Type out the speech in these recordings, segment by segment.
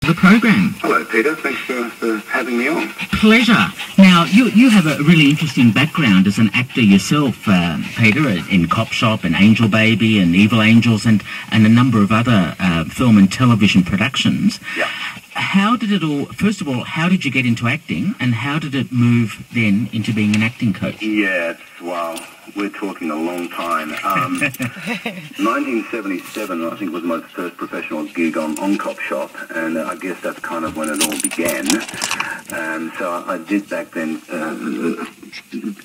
the program. Hello, Peter. Thanks for having me on. Pleasure. Now, you have a really interesting background as an actor yourself, Peter, in Cop Shop and Angel Baby and Evil Angels and a number of other film and television productions. Yeah. How did it all, first of all, how did you get into acting, and how did it move then into being an acting coach? Yeah, wow, we're talking a long time. 1977, I think, was my first professional gig on Cop Shop, and I guess that's kind of when it all began. So I did back then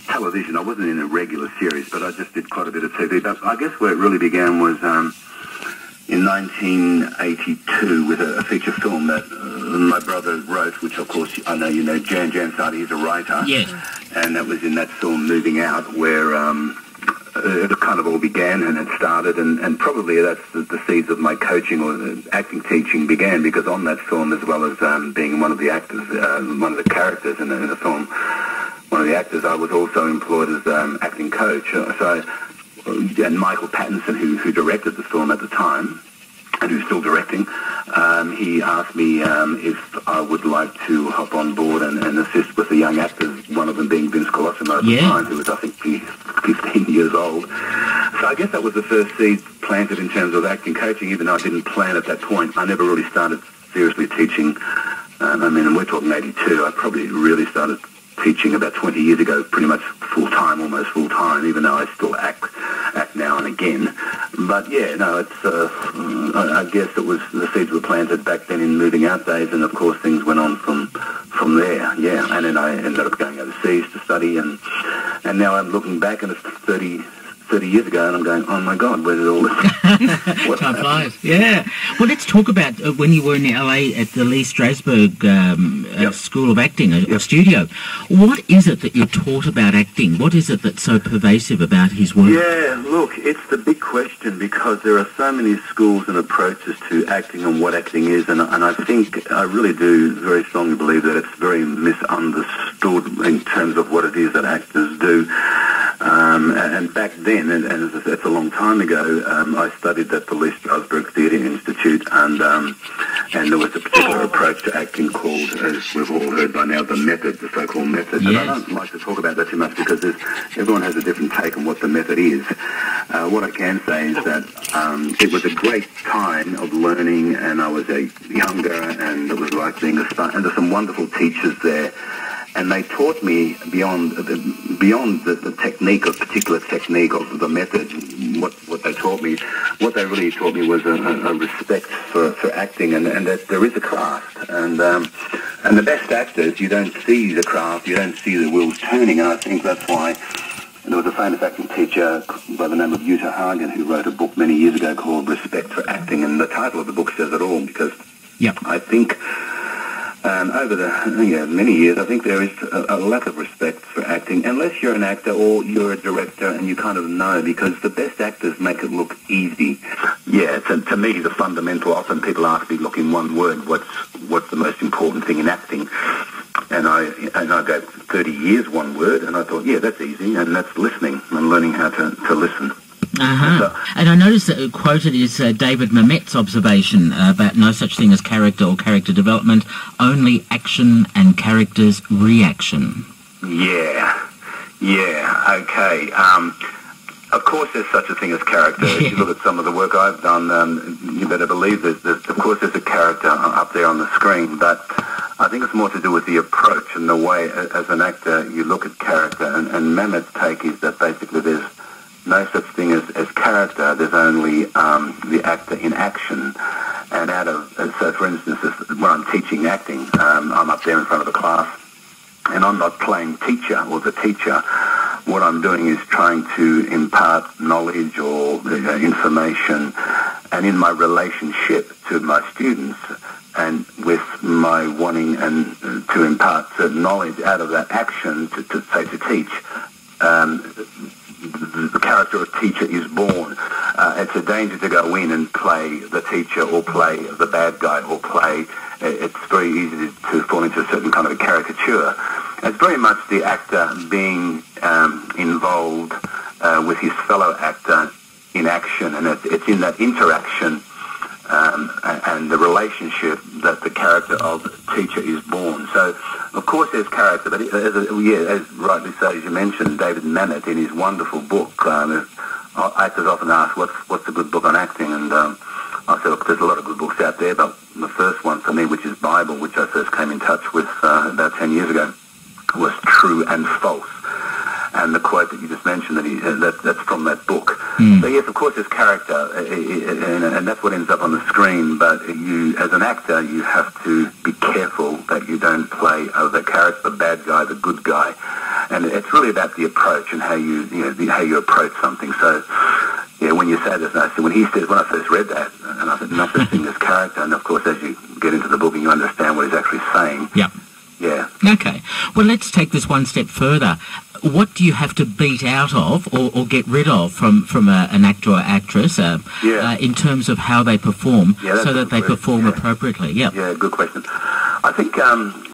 television. I wasn't in a regular series, but I just did quite a bit of TV. But I guess where it really began was in 1982 with a feature film that my brother wrote, which of course I know you know, Jan Sadi, he's a writer. Yes. And that was in that film Moving Out where it kind of all began and it started, and probably that's the seeds of my coaching or acting teaching began, because on that film, as well as being one of the actors, one of the characters in the film, one of the actors, I was also employed as acting coach. And Michael Pattinson, who directed the film at the time, and who's still directing, he asked me if I would like to hop on board and assist with the young actors, one of them being Vince Colosimo at the time, who was, I think, 15 years old. So I guess that was the first seed planted in terms of acting coaching, even though I didn't plan at that point. I never really started seriously teaching. And we're talking 82. I probably really started teaching about 20 years ago, pretty much full-time, almost full-time, even though I still act now and again. But yeah, no, it's, I guess it was, the seeds were planted back then in Moving Out days, and of course things went on from there, yeah. And then I ended up going overseas to study, and now I'm looking back and it's 30 years ago, and I'm going, oh my God, where did all this Time flies. Yeah. Well, let's talk about when you were in LA at the Lee Strasberg School of Acting, or studio. What is it that you're taught about acting? What is it that's so pervasive about his work? Yeah, look, it's the big question, because there are so many schools and approaches to acting and what acting is, and I think, I really do very strongly believe that it's very misunderstood in terms of what it is that actors do. And back then, and it's a long time ago, I studied at the Lee Strasberg Theatre Institute, and there was a particular approach to acting called, as we've all heard by now, the method, the so-called method. Yes. And I don't like to talk about that too much, because everyone has a different take on what the method is. What I can say is that it was a great time of learning, and I was younger, and it was like being a star, and there's some wonderful teachers there. And they taught me beyond the technique, a particular technique of the method, what they taught me. What they really taught me was a respect for acting, and that there is a craft. And the best actors, you don't see the craft, you don't see the wheels turning. And I think that's why there was a famous acting teacher by the name of Uta Hagen who wrote a book many years ago called Respect for Acting. And the title of the book says it all, because I think over the many years, I think there is a lack of respect for acting, unless you're an actor or you're a director and you kind of know, because the best actors make it look easy. Yeah, to me, the fundamental, often people ask me, look, in one word, what's the most important thing in acting? And I go 30 years, one word, and I thought, yeah, that's easy, and that's listening and learning how to listen. And I noticed that quoted is David Mamet's observation about no such thing as character or character development, only action and character's reaction. Yeah, okay. Of course there's such a thing as character. If you look at some of the work I've done, you better believe that of course there's a character up there on the screen, but I think it's more to do with the approach and the way, as an actor, you look at character. And Mamet's take is that basically there's no such thing as character. There's only the actor in action. And so for instance, when I'm teaching acting, I'm up there in front of a class, and I'm not playing teacher or the teacher. What I'm doing is trying to impart knowledge or information, and in my relationship to my students, and with my wanting and to impart certain knowledge out of that action to teach. The character of teacher is born. It's a danger to go in and play the teacher or play the bad guy or play. It's very easy to fall into a certain kind of a caricature. It's very much the actor being involved with his fellow actor in action, and it's in that interaction and the relationship that the character of teacher is born. So, of course, there's character, but as rightly so, as you mentioned, David Mamet in his wonderful book, actors often ask, what's a good book on acting? And I said, look, there's a lot of good books out there, but the first one for me, which is Bible, which I first came in touch with about 10 years ago, was True and False. And the quote that you just mentioned, that's from that book. So yes, of course, there's character, and that's what ends up on the screen. But you, as an actor, you have to be careful that you don't play the character, the bad guy, the good guy. And it's really about the approach and how you approach something. So yeah, when you say this, when I first read that, and I said, no such thing as character. And of course, as you get into the book and you understand what he's actually saying. Yep. Yeah. Okay. Well, let's take this one step further. What do you have to beat out of or get rid of from an actor or actress in terms of how they perform so that they perform appropriately? Yeah. Yeah, good question. I think